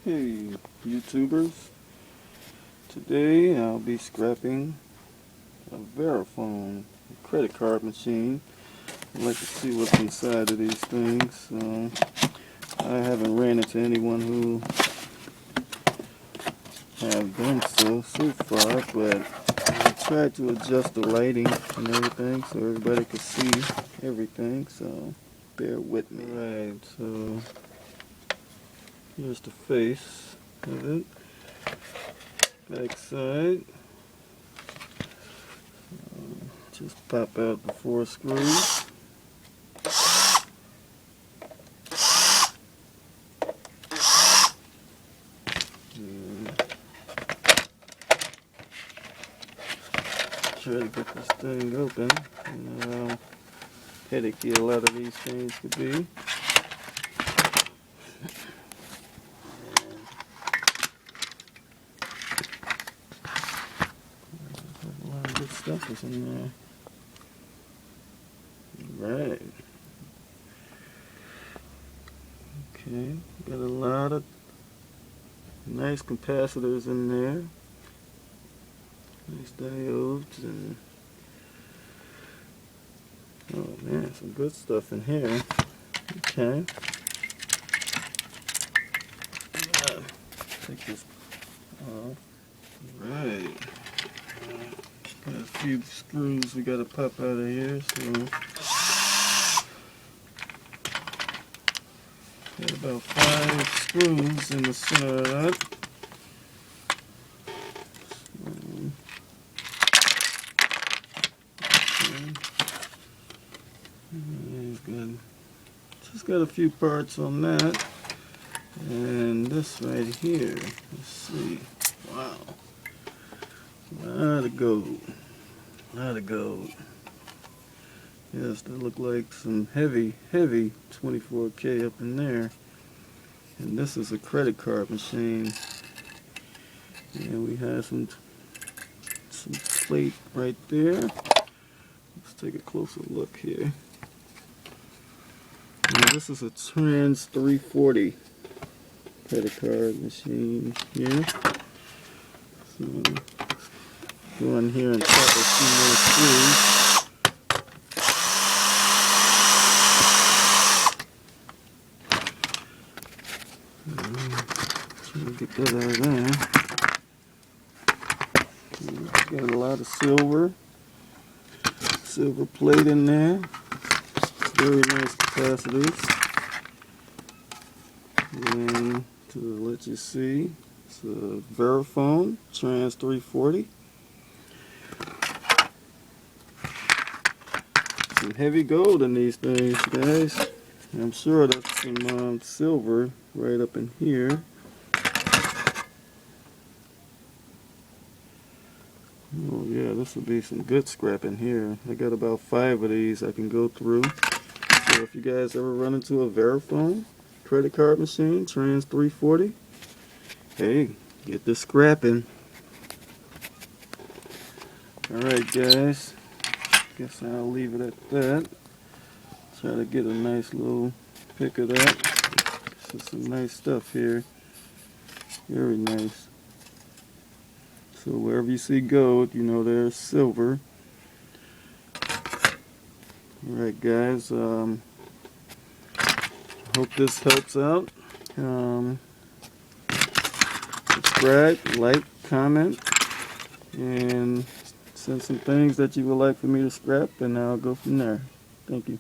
Hey YouTubers, today I'll be scrapping a VeriFone credit card machine. I'd like to see what's inside of these things. I haven't ran into anyone who have done so far, but I tried to adjust the lighting and everything so everybody could see everything, so bear with me. Alright, so here's the face of it. Back side. Just pop out the 4 screws. Try to get this thing open. Headache a lot of these things could be. A lot of good stuff is in there. Right. Okay, got a lot of nice capacitors in there. Nice diodes and oh man, some good stuff in here. Okay. Take this off. Right. Got a few screws we gotta pop out of here, so got about 5 screws in the center of that. Just got a few parts on that, and this right here. Let's see. Wow, a lot of gold. A lot of gold. Yes, that look like some heavy 24K up in there. And this is a credit card machine. And we have some plate right there. Let's take a closer look here. Now this is a Trans 340 credit card machine here. So go in here and pop a few more screws. Try to get that out of there. Got a lot of silver plate in there. Very nice capacitors. And to let you see, it's a VeriFone Trans 340. Some heavy gold in these things, guys. I'm sure that's some silver right up in here. Oh yeah, this will be some good scrap in here. I got about 5 of these I can go through. So if you guys ever run into a VeriFone credit card machine, Trans 340, hey, get the scrapping. Alright guys, guess I'll leave it at that. Try to get a nice little pick of that. This is some nice stuff here. Very nice. So wherever you see gold, you know there's silver. Alright guys, hope this helps out. Subscribe, like, comment, and send some things that you would like for me to scrap, and I'll go from there. Thank you.